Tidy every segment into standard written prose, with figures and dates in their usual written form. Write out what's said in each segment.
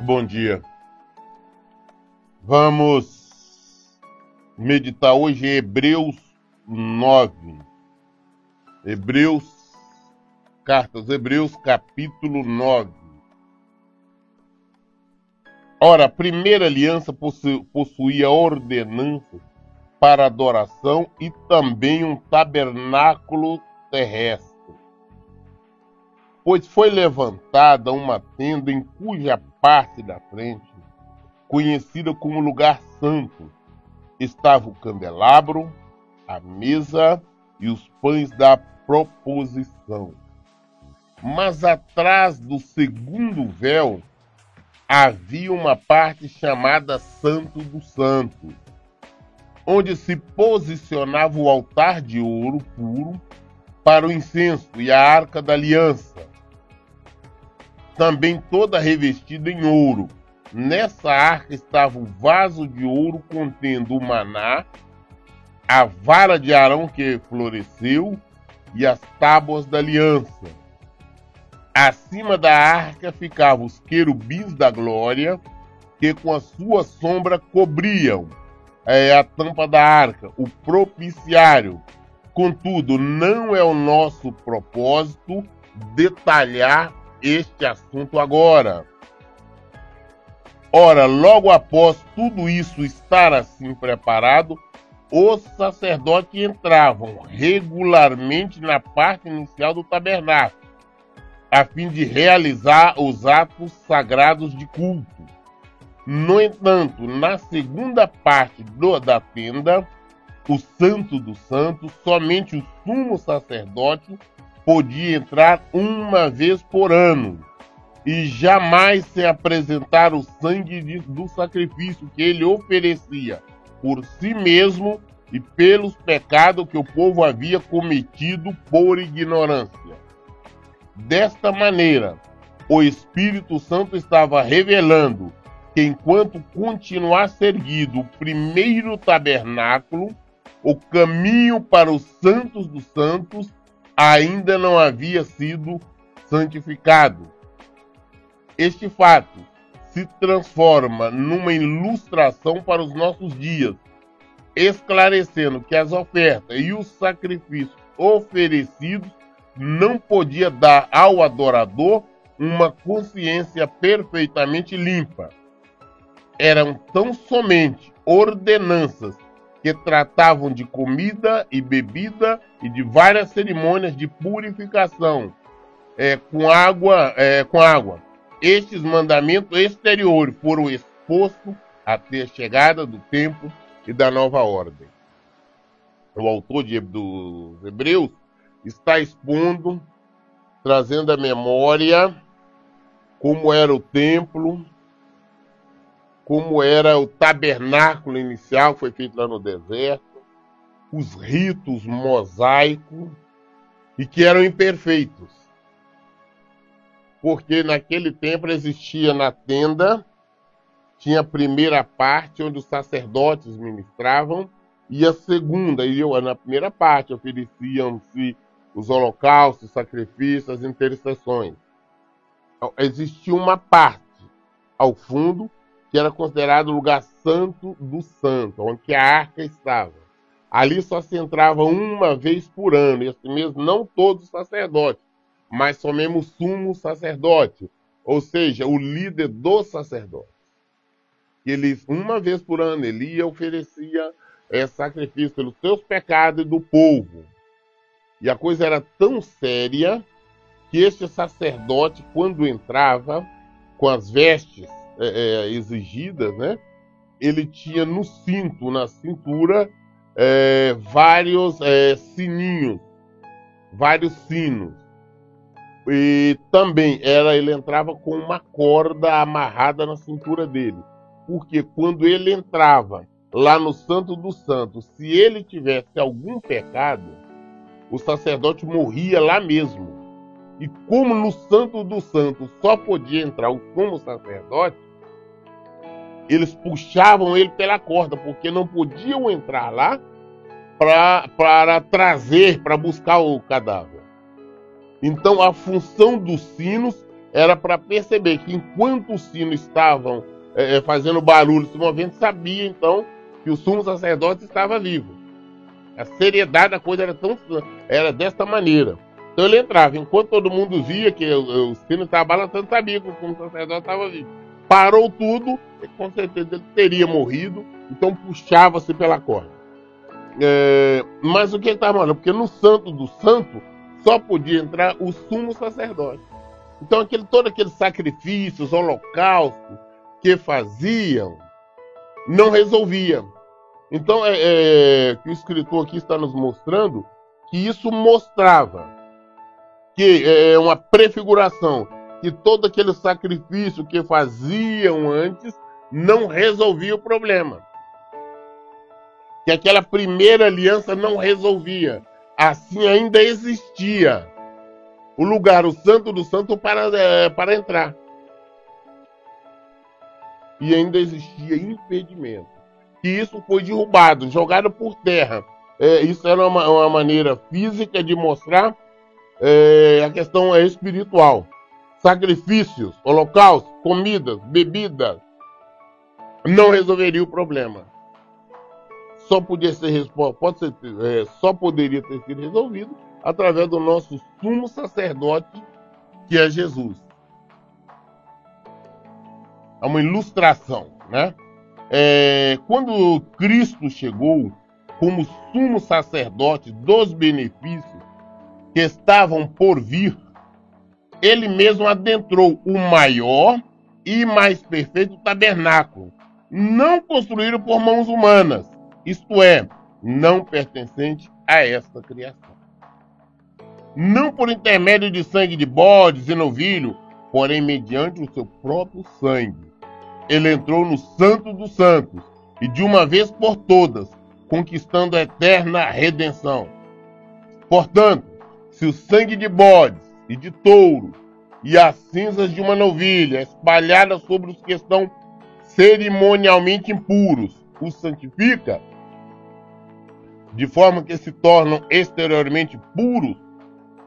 Bom dia. Vamos meditar hoje em Hebreus 9. Carta aos Hebreus, capítulo 9. Ora, a primeira aliança possuía ordenanças para adoração e também um tabernáculo terrestre. Pois foi levantada uma tenda em cuja parte da frente, conhecida como lugar santo, estava o candelabro, a mesa e os pães da proposição. Mas atrás do segundo véu havia uma parte chamada Santo dos Santos, onde se posicionava o altar de ouro puro para o incenso e a arca da aliança, também toda revestida em ouro. Nessa arca estava o vaso de ouro contendo o maná, a vara de Arão que floresceu e as tábuas da aliança. Acima da arca ficavam os querubins da glória, que com a sua sombra cobriam a tampa da arca, o propiciário. Contudo, não é o nosso propósito detalhar este assunto agora. Ora, logo após tudo isso estar assim preparado, os sacerdotes entravam regularmente na parte inicial do tabernáculo, a fim de realizar os atos sagrados de culto. No entanto, na segunda parte da tenda, o Santo dos Santos, somente o sumo sacerdote podia entrar uma vez por ano, e jamais sem apresentar o sangue do sacrifício que ele oferecia por si mesmo e pelos pecados que o povo havia cometido por ignorância. Desta maneira, o Espírito Santo estava revelando que enquanto continuasse erguido o primeiro tabernáculo, o caminho para os santos dos santos ainda não havia sido santificado. Este fato se transforma numa ilustração para os nossos dias, esclarecendo que as ofertas e os sacrifícios oferecidos não podiam dar ao adorador uma consciência perfeitamente limpa. Eram tão somente ordenanças que tratavam de comida e bebida e de várias cerimônias de purificação com água. Estes mandamentos exteriores foram expostos até a chegada do tempo e da nova ordem. O autor dos Hebreus está expondo, trazendo à memória como era o templo, como era o tabernáculo inicial, que foi feito lá no deserto, os ritos mosaicos, e que eram imperfeitos. Porque naquele tempo existia na tenda, tinha a primeira parte onde os sacerdotes ministravam, e a segunda, na primeira parte ofereciam-se os holocaustos, sacrifícios, as intercessões. Então, existia uma parte ao fundo, que era considerado o lugar santo do santo, onde a arca estava. Ali só se entrava uma vez por ano, e assim mesmo não todos os sacerdotes, mas somente o sumo sacerdote, ou seja, o líder dos sacerdotes. Uma vez por ano, ele ia oferecia sacrifício pelos seus pecados e do povo. E a coisa era tão séria que este sacerdote, quando entrava com as vestes exigidas, né, ele tinha no cinto, na cintura, vários sininhos, vários sinos. E também ele entrava com uma corda amarrada na cintura dele. Porque quando ele entrava lá no Santo dos Santos, se ele tivesse algum pecado, o sacerdote morria lá mesmo. E como no Santo dos Santos só podia entrar o sumo sacerdote, eles puxavam ele pela corda, porque não podiam entrar lá para trazer, para buscar o cadáver. Então a função dos sinos era para perceber que enquanto os sinos estavam fazendo barulho, se movendo, sabia então que o sumo sacerdote estava vivo. A seriedade da coisa era desta maneira. Então ele entrava, enquanto todo mundo via que o sino estava balançando, sabia que o sumo sacerdote estava vivo. Parou tudo, e com certeza ele teria morrido, então puxava-se pela corda. Mas o que ele estava falando? Porque no Santo do Santo só podia entrar o sumo sacerdote. Então todos aqueles sacrifícios, holocaustos que faziam, não resolviam. Então que o escritor aqui está nos mostrando que isso mostrava que é uma prefiguração, que todo aquele sacrifício que faziam antes não resolvia o problema. Que aquela primeira aliança não resolvia. Assim ainda existia o lugar, o Santo do Santo, para entrar. E ainda existia impedimento. E isso foi derrubado, jogado por terra. Isso era uma maneira física de mostrar a questão espiritual. Sacrifícios, holocaustos, comidas, bebidas, não resolveria o problema. Só poderia ter sido resolvido através do nosso sumo sacerdote, que é Jesus. É uma ilustração, né? Quando Cristo chegou como sumo sacerdote dos benefícios que estavam por vir, ele mesmo adentrou o maior e mais perfeito tabernáculo, não construído por mãos humanas, isto é, não pertencente a esta criação. Não por intermédio de sangue de bodes e novilho, porém mediante o seu próprio sangue. Ele entrou no Santo dos Santos e de uma vez por todas, conquistando a eterna redenção. Portanto, se o sangue de bodes e de touro e as cinzas de uma novilha espalhadas sobre os que estão cerimonialmente impuros os santifica, de forma que se tornam exteriormente puros,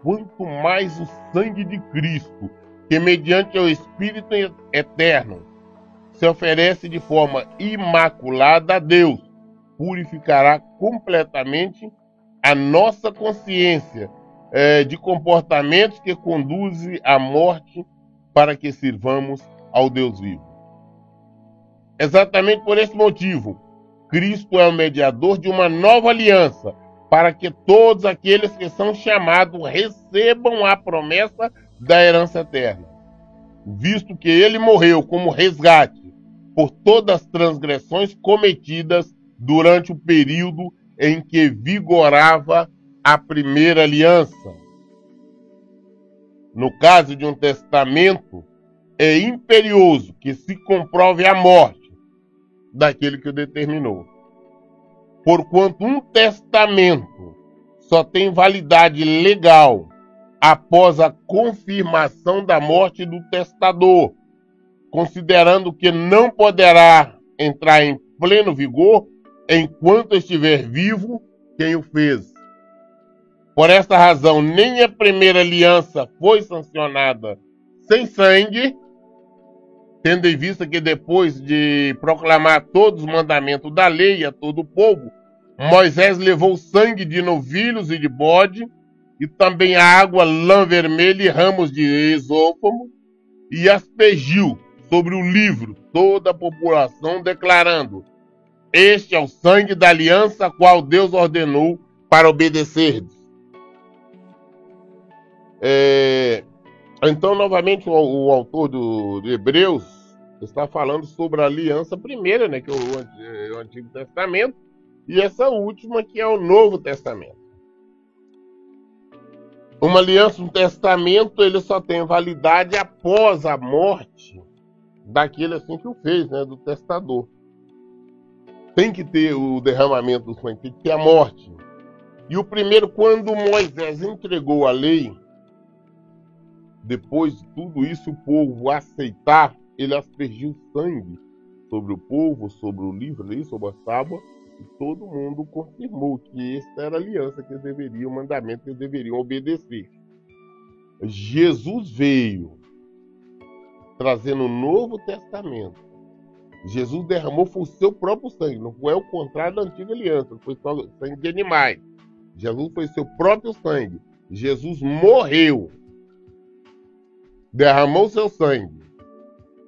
quanto mais o sangue de Cristo, que mediante o Espírito eterno se oferece de forma imaculada a Deus, purificará completamente a nossa consciência de comportamentos que conduzem à morte, para que sirvamos ao Deus vivo. Exatamente por esse motivo, Cristo é o mediador de uma nova aliança, para que todos aqueles que são chamados recebam a promessa da herança eterna, visto que ele morreu como resgate por todas as transgressões cometidas durante o período em que vigorava a primeira aliança. No caso de um testamento, é imperioso que se comprove a morte daquele que o determinou. Porquanto um testamento só tem validade legal após a confirmação da morte do testador, considerando que não poderá entrar em pleno vigor enquanto estiver vivo quem o fez. Por esta razão, nem a primeira aliança foi sancionada sem sangue, tendo em vista que depois de proclamar todos os mandamentos da lei a todo o povo, Moisés levou sangue de novilhos e de bode, e também água, lã vermelha e ramos de esôfamo, e aspergiu sobre o livro toda a população, declarando: este é o sangue da aliança a qual Deus ordenou para obedecerdes. Então, novamente, o autor de Hebreus está falando sobre a aliança primeira, né, que é o Antigo Testamento, e essa última, que é o Novo Testamento. Uma aliança, um testamento, ele só tem validade após a morte daquele assim que o fez, né, do testador. Tem que ter o derramamento do sangue, tem que ter a morte. E o primeiro, quando Moisés entregou a lei, depois de tudo isso, o povo aceitar, ele aspergiu sangue sobre o povo, sobre o livro, sobre a tábua, e todo mundo confirmou que esta era a aliança que eles deveriam, o mandamento que eles deveriam obedecer. Jesus veio trazendo o Novo Testamento. Jesus derramou foi o seu próprio sangue, não é o contrário da antiga aliança, não foi só sangue de animais. Jesus foi seu próprio sangue. Jesus morreu, derramou seu sangue.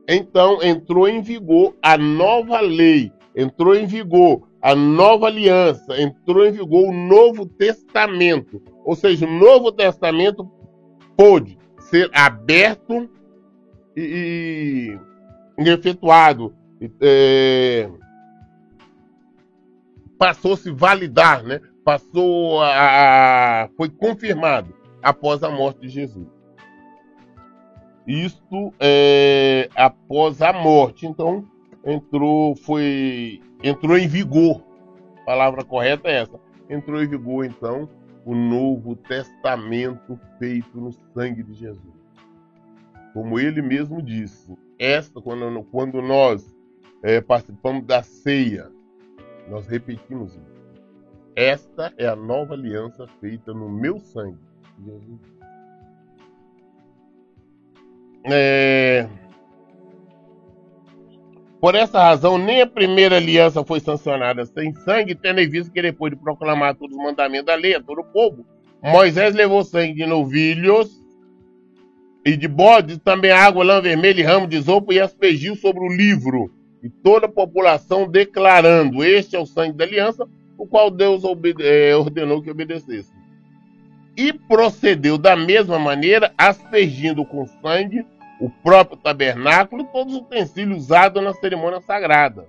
Então entrou em vigor a nova lei, entrou em vigor a nova aliança, entrou em vigor o Novo Testamento. Ou seja, o Novo Testamento pôde ser aberto e efetuado. Passou a se validar, né? Foi confirmado após a morte de Jesus. Isto após a morte, então entrou em vigor. A palavra correta é essa. Entrou em vigor então o Novo Testamento feito no sangue de Jesus. Como ele mesmo disse, quando nós participamos da ceia, nós repetimos isso. Esta é a nova aliança feita no meu sangue. Jesus. Por essa razão, nem a primeira aliança foi sancionada sem sangue, tendo em vista que depois de proclamar todos os mandamentos da lei a todo o povo, Moisés levou sangue de novilhos e de bodes, também água, lã vermelha e ramo de isopo, e aspergiu sobre o livro, e toda a população declarando: este é o sangue da aliança, o qual Deus ordenou que obedecesse. E procedeu da mesma maneira, aspergindo com sangue o próprio tabernáculo e todos os utensílios usados na cerimônia sagrada.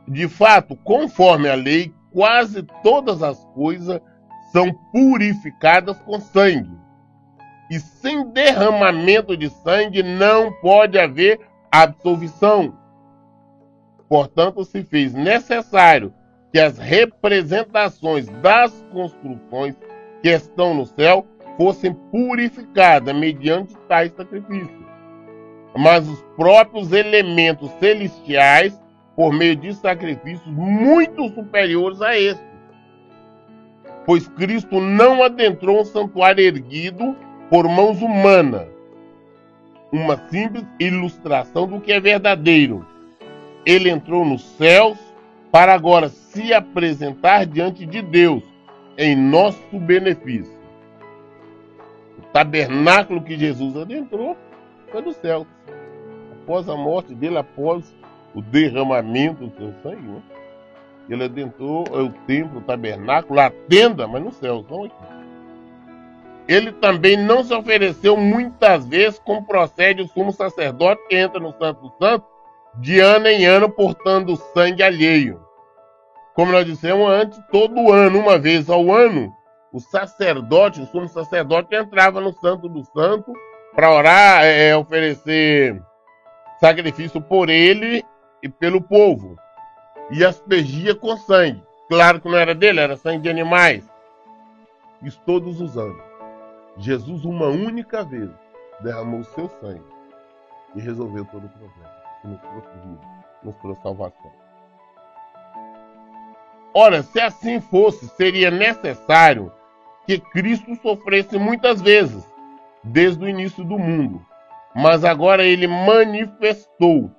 De fato, conforme a lei, quase todas as coisas são purificadas com sangue. E sem derramamento de sangue não pode haver absolvição. Portanto, se fez necessário que as representações das construções que estão no céu fossem purificadas mediante tais sacrifícios. Mas os próprios elementos celestiais, por meio de sacrifícios muito superiores a estes. Pois Cristo não adentrou um santuário erguido por mãos humanas. Uma simples ilustração do que é verdadeiro. Ele entrou nos céus para agora se apresentar diante de Deus em nosso benefício. O tabernáculo que Jesus adentrou foi do céu. Após a morte dele, após o derramamento do seu sangue, né? Ele adentrou o templo, o tabernáculo, a tenda, mas no céu, não aqui. Ele também não se ofereceu muitas vezes como procede o sumo sacerdote que entra no Santo dos Santos de ano em ano portando sangue alheio. Como nós dissemos antes, todo ano, uma vez ao ano, o sumo sacerdote entrava no Santo do Santo para orar, oferecer sacrifício por ele e pelo povo. E aspergia com sangue. Claro que não era dele, era sangue de animais. Isso todos os anos. Jesus, uma única vez, derramou o seu sangue e resolveu todo o problema. E nos trouxe vida, nos trouxe salvação. Ora, se assim fosse, seria necessário que Cristo sofresse muitas vezes, desde o início do mundo. Mas agora ele manifestou,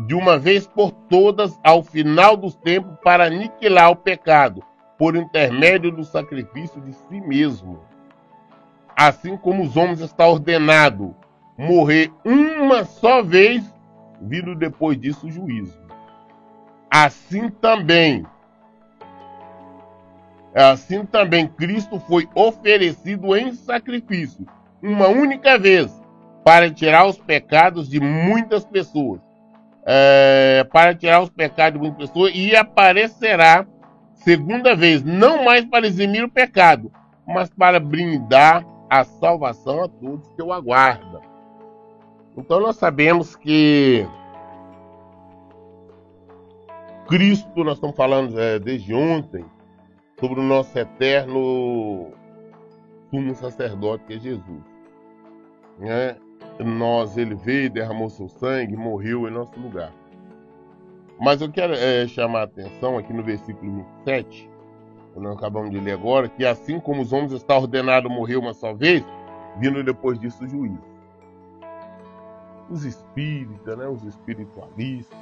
de uma vez por todas, ao final dos tempos, para aniquilar o pecado, por intermédio do sacrifício de si mesmo. Assim como os homens está ordenado morrer uma só vez, vindo depois disso o juízo. Assim também Cristo foi oferecido em sacrifício, uma única vez, para tirar os pecados de muitas pessoas. E aparecerá segunda vez, não mais para eximir o pecado, mas para brindar a salvação a todos que o aguardam. Então nós sabemos que Cristo, nós estamos falando desde ontem, sobre o nosso eterno sumo sacerdote, que é Jesus. Né? Ele veio, derramou seu sangue, morreu em nosso lugar. Mas eu quero chamar a atenção aqui no versículo 27, que nós acabamos de ler agora, que assim como os homens está ordenado morrer uma só vez, vindo depois disso o juízo. os espíritas, né, os espiritualistas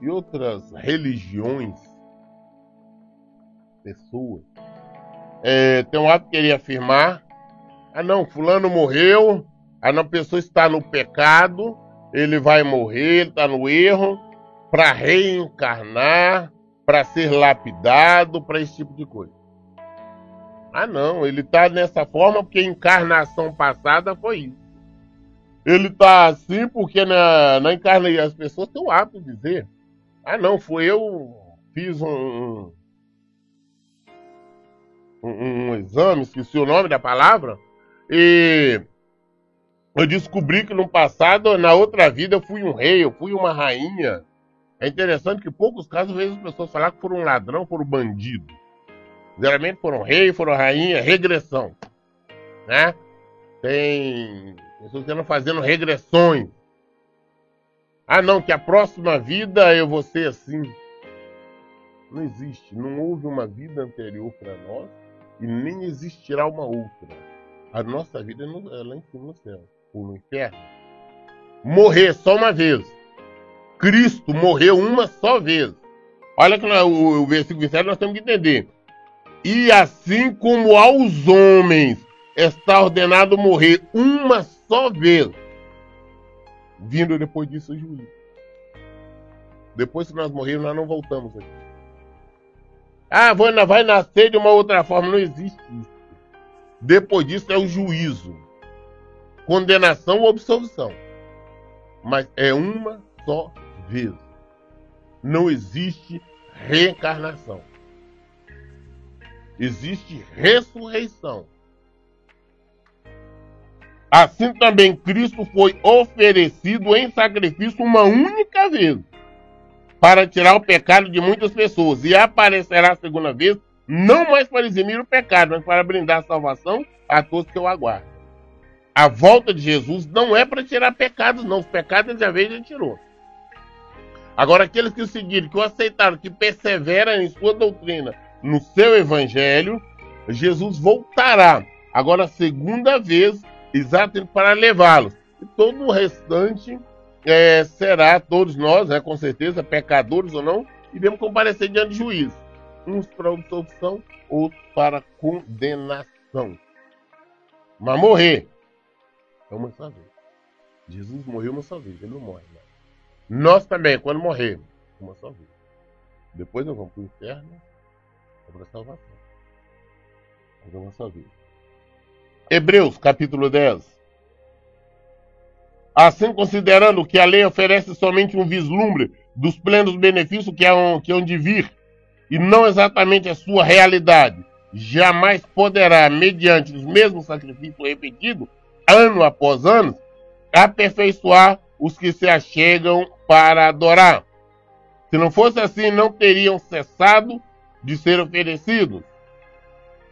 e outras religiões, pessoas, tem um ato que queria afirmar: ah não, fulano morreu, a pessoa está no pecado, ele vai morrer, ele está no erro, para reencarnar, para ser lapidado, para esse tipo de coisa. Ah não, ele está dessa forma porque a encarnação passada foi isso. Ele está assim porque na encarnação as pessoas têm o hábito de dizer: ah não, foi eu fiz um exame, esqueci o nome da palavra, e eu descobri que no passado, na outra vida, eu fui um rei, eu fui uma rainha. É interessante que em poucos casos, às vezes, as pessoas falam que foram um ladrão, foram bandido. Geralmente foram rei, foram rainha, regressão. Né? Tem pessoas que estão fazendo regressões. Ah não, que a próxima vida eu vou ser assim. Não existe, não houve uma vida anterior para nós e nem existirá uma outra. A nossa vida é lá em cima no céu, ou no inferno. Morrer só uma vez. Cristo morreu uma só vez. Olha que o versículo 27 nós temos que entender. E assim como aos homens está ordenado morrer uma só vez, vindo depois disso o juízo. Depois que nós morrermos, nós não voltamos aqui. Ah, vai nascer de uma outra forma. Não existe isso. Depois disso é o juízo. Condenação ou absolvição. Mas é uma só vez. Não existe reencarnação. Existe ressurreição. Assim também Cristo foi oferecido em sacrifício uma única vez para tirar o pecado de muitas pessoas, e aparecerá a segunda vez, não mais para eximir o pecado, mas para brindar a salvação a todos que o aguardam. A volta de Jesus não é para tirar pecados, não. Os pecados ele já veio e já tirou. Agora, aqueles que o seguiram, que o aceitaram, que perseveram em sua doutrina, no seu evangelho, Jesus voltará. Agora, a segunda vez, exatamente para levá-los. E todo o restante será, todos nós, com certeza, pecadores ou não, iremos comparecer diante de juízo. Uns para absolvição, outros para condenação. Mas morrer é uma só vez. Jesus morreu uma só vez, ele não morre mais. Nós também, quando morrermos, uma só vez. Depois nós vamos para o inferno, para a salvação. Mas uma só vez. Hebreus, capítulo 10. Assim, considerando que a lei oferece somente um vislumbre dos plenos benefícios que hão de vir, e não exatamente a sua realidade, jamais poderá, mediante os mesmos sacrifícios repetidos, ano após ano, aperfeiçoar os que se achegam para adorar. Se não fosse assim, não teriam cessado de ser oferecidos.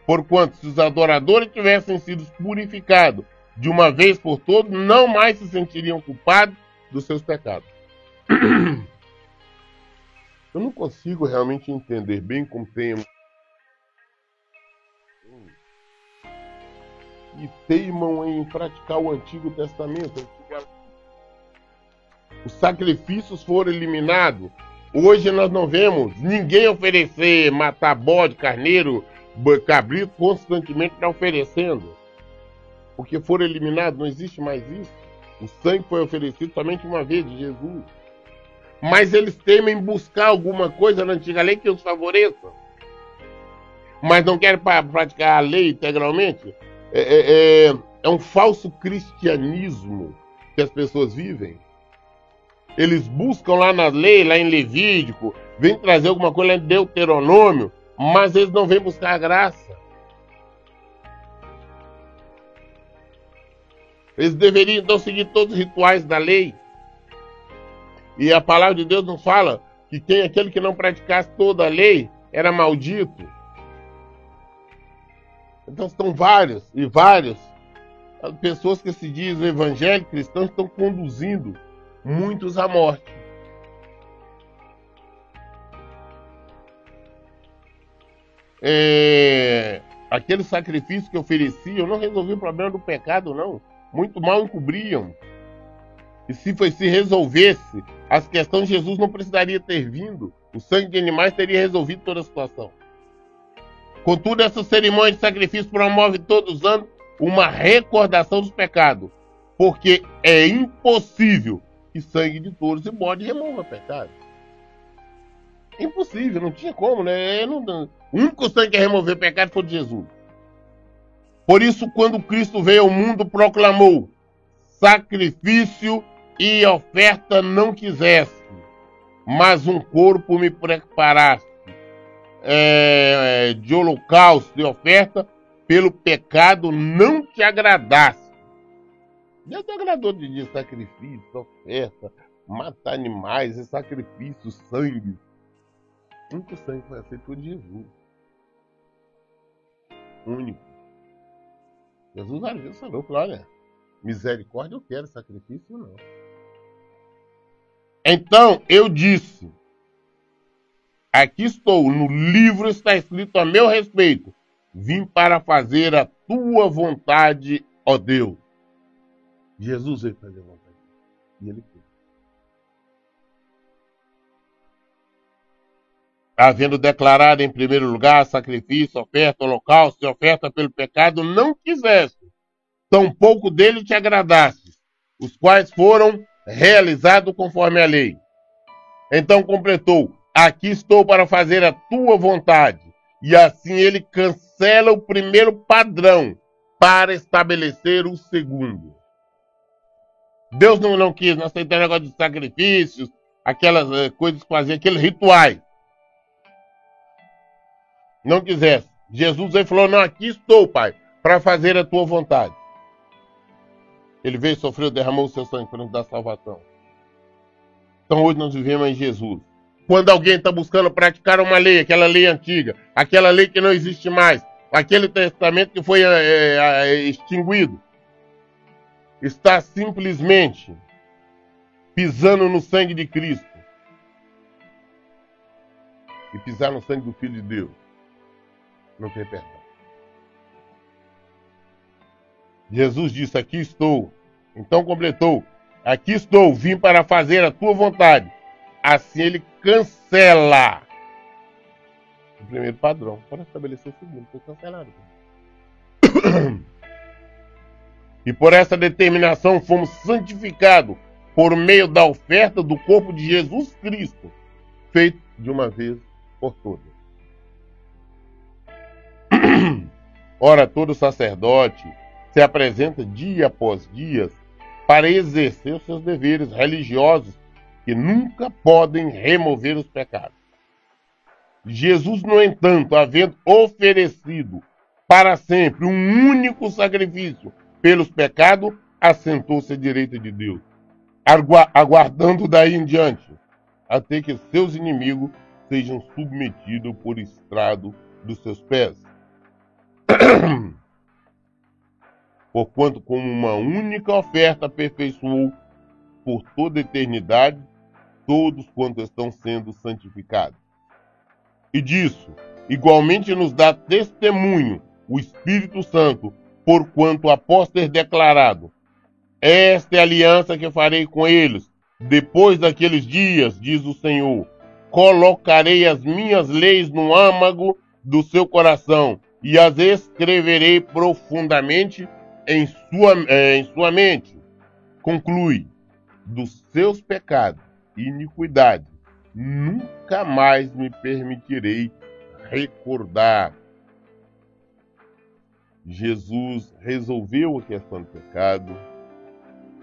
Porquanto, se os adoradores tivessem sido purificados de uma vez por todas, não mais se sentiriam culpados dos seus pecados. Eu não consigo realmente entender bem como tem e teimam em praticar o Antigo Testamento. Os sacrifícios foram eliminados. Hoje nós não vemos ninguém oferecer, matar bode, carneiro, cabrito, constantemente está oferecendo. Porque foram eliminados, não existe mais isso. O sangue foi oferecido somente uma vez de Jesus. Mas eles temem buscar alguma coisa na antiga lei que os favoreça. Mas não querem praticar a lei integralmente. É um falso cristianismo que as pessoas vivem. Eles buscam lá na lei, lá em Levítico, vêm trazer alguma coisa lá em Deuteronômio, mas eles não vêm buscar a graça. Eles deveriam então seguir todos os rituais da lei. E a palavra de Deus nos fala que aquele que não praticasse toda a lei era maldito. Então estão várias pessoas que se dizem evangélicos cristãos estão conduzindo muitos à morte. Aquele sacrifício que ofereciam não resolvia o problema do pecado, não. Muito mal encobriam. E se resolvesse as questões, Jesus não precisaria ter vindo. O sangue de animais teria resolvido toda a situação. Contudo, essa cerimônia de sacrifício promove todos os anos uma recordação dos pecados, porque é impossível que sangue de touros e bode remova pecado. Impossível, não tinha como, né? O único sangue que remover pecado foi de Jesus. Por isso, quando Cristo veio ao mundo, proclamou: sacrifício e oferta não quiseste, mas um corpo me preparaste, de holocausto e oferta, pelo pecado não te agradaste. Deus não agradou de sacrifício, oferta, matar animais, sacrifício, sangue. O único sangue foi aceito por Jesus. Único. Jesus às vezes falou, olha, misericórdia eu quero, sacrifício não. Então eu disse, aqui estou, no livro está escrito a meu respeito, vim para fazer a tua vontade, ó Deus. Jesus veio fazer a vontade e ele fez. Havendo declarado em primeiro lugar sacrifício, oferta, holocausto e oferta pelo pecado, não quiseste, tampouco dele te agradaste, os quais foram realizados conforme a lei. Então completou, aqui estou para fazer a tua vontade. E assim ele cancela o primeiro padrão para estabelecer o segundo. Deus não quis, não aceitou negócio de sacrifícios, aquelas coisas que faziam, aqueles rituais. Não quisesse. Jesus aí falou, não, aqui estou, Pai, para fazer a tua vontade. Ele veio, sofreu, derramou o seu sangue para nos dar salvação. Então hoje nós vivemos em Jesus. Quando alguém está buscando praticar uma lei, aquela lei antiga, aquela lei que não existe mais, aquele testamento que foi extinguido, está simplesmente pisando no sangue de Cristo. E pisar no sangue do Filho de Deus não tem perdão. Jesus disse, aqui estou. Então completou, aqui estou, vim para fazer a tua vontade. Assim ele cancela o primeiro padrão para estabelecer o segundo. Foi cancelado. E por essa determinação fomos santificados por meio da oferta do corpo de Jesus Cristo, feito de uma vez por todas. Ora, todo sacerdote se apresenta dia após dia para exercer os seus deveres religiosos que nunca podem remover os pecados. Jesus, no entanto, havendo oferecido para sempre um único sacrifício pelos pecados, assentou-se à direita de Deus, aguardando daí em diante, até que seus inimigos sejam submetidos por estrado dos seus pés. Porquanto, como uma única oferta aperfeiçoou por toda a eternidade todos quantos estão sendo santificados. E disso, igualmente nos dá testemunho o Espírito Santo, porquanto após ter declarado, esta é a aliança que farei com eles, depois daqueles dias, diz o Senhor, colocarei as minhas leis no âmago do seu coração, e as escreverei profundamente em sua mente. Conclui, dos seus pecados e iniquidades nunca mais me permitirei recordar. Jesus resolveu a questão do pecado,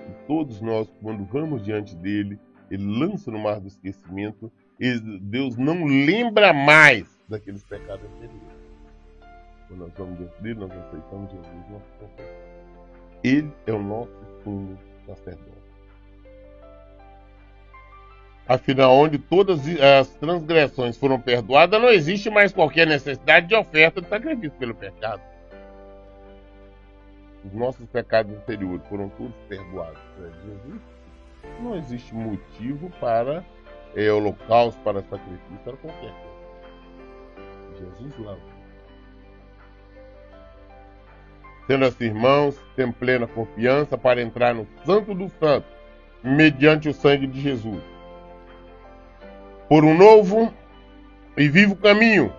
e todos nós, quando vamos diante dele, ele lança no mar do esquecimento, e Deus não lembra mais daqueles pecados anteriores. Quando nós vamos diante dele, nós aceitamos Jesus, nosso Senhor. Ele é o nosso sumo sacerdote. Afinal, onde todas as transgressões foram perdoadas, não existe mais qualquer necessidade de oferta de sacrifício pelo pecado. Os nossos pecados anteriores foram todos perdoados por Jesus. Não existe motivo para holocausto, para sacrifício, para qualquer coisa. Jesus lava. Sendo assim, irmãos, temos plena confiança para entrar no Santo dos Santos, mediante o sangue de Jesus, por um novo e vivo caminho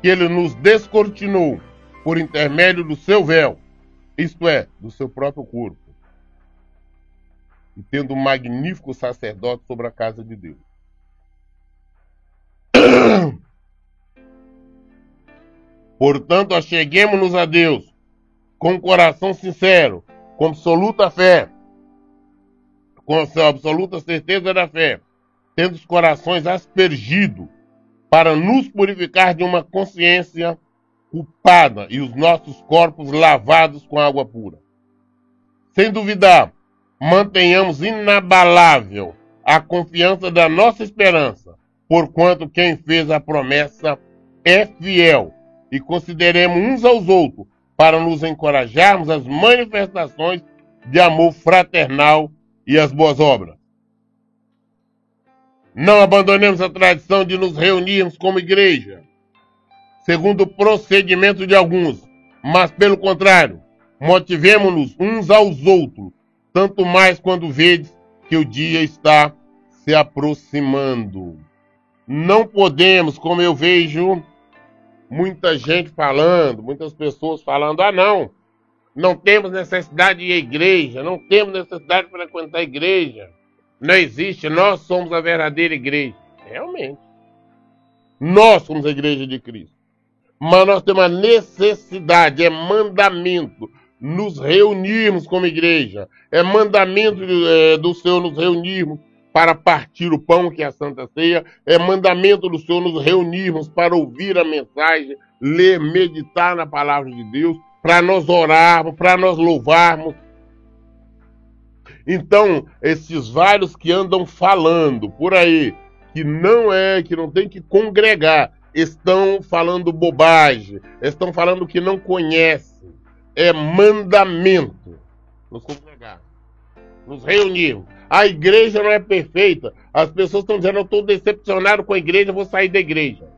que ele nos descortinou por intermédio do seu véu, isto é, do seu próprio corpo, e tendo um magnífico sacerdote sobre a casa de Deus. Portanto, acheguemo-nos a Deus com um coração sincero, com absoluta fé, com a absoluta certeza da fé, tendo os corações aspergidos, para nos purificar de uma consciência culpada e os nossos corpos lavados com água pura. Sem duvidar, mantenhamos inabalável a confiança da nossa esperança, porquanto quem fez a promessa é fiel, e consideremos uns aos outros para nos encorajarmos às manifestações de amor fraternal e às boas obras. Não abandonemos a tradição de nos reunirmos como igreja, segundo o procedimento de alguns, mas, pelo contrário, motivemo-nos uns aos outros, tanto mais quando vedes que o dia está se aproximando. Não podemos, como eu vejo muita gente falando, muitas pessoas falando, não temos necessidade de ir à igreja, não temos necessidade de frequentar a igreja. Não existe, nós somos a verdadeira igreja. Realmente. Nós somos a igreja de Cristo. Mas nós temos a necessidade, é mandamento, nos reunirmos como igreja. É mandamento do Senhor nos reunirmos para partir o pão, que é a Santa Ceia. É mandamento do Senhor nos reunirmos para ouvir a mensagem, ler, meditar na palavra de Deus, para nós orarmos, para nós louvarmos. Então, esses vários que andam falando por aí, que não tem que congregar, estão falando bobagem, estão falando que não conhecem. É mandamento nos congregar, nos reunirmos. A igreja não é perfeita. As pessoas estão dizendo, eu estou decepcionado com a igreja, vou sair da igreja.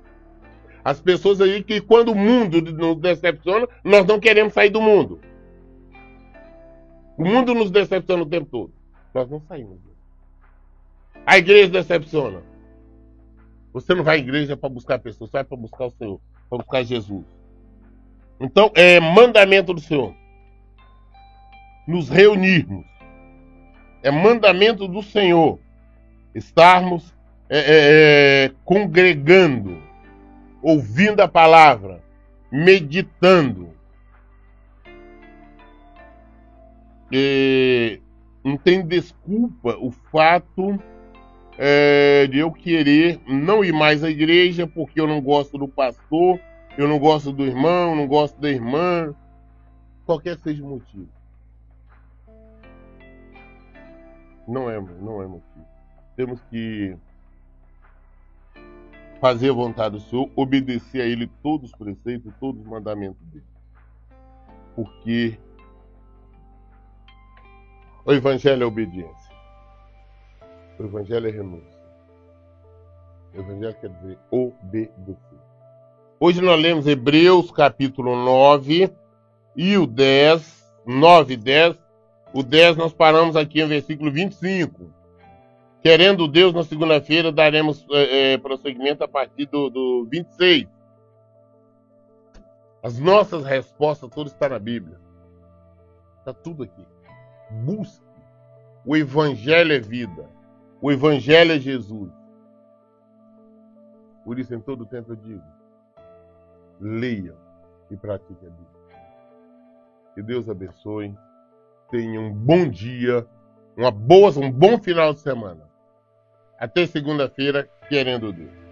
As pessoas aí que quando o mundo nos decepciona, nós não queremos sair do mundo. O mundo nos decepciona o tempo todo. Nós não saímos. A igreja decepciona. Você não vai à igreja para buscar pessoas, você vai para buscar o Senhor, para buscar Jesus. Então, é mandamento do Senhor. Nos reunirmos. É mandamento do Senhor. Estarmos congregando, ouvindo a palavra, meditando. Não tem desculpa o fato de eu querer não ir mais à igreja porque eu não gosto do pastor, eu não gosto do irmão, não gosto da irmã, qualquer seja o motivo. Não é motivo. Temos que fazer a vontade do Senhor, obedecer a Ele todos os preceitos, todos os mandamentos dele. Porque o Evangelho é obediência. O Evangelho é renúncia. O Evangelho quer dizer obedecer. Hoje nós lemos Hebreus capítulo 9 e o 10, 9 e 10. O 10 nós paramos aqui no versículo 25. Querendo Deus, na segunda-feira daremos prosseguimento a partir do 26. As nossas respostas todas estão na Bíblia. Está tudo aqui. Busque. O Evangelho é vida. O Evangelho é Jesus. Por isso, em todo tempo eu digo, leiam e pratiquem a Bíblia. Que Deus abençoe. Tenha um bom dia, um bom final de semana. Até segunda-feira, querendo Deus.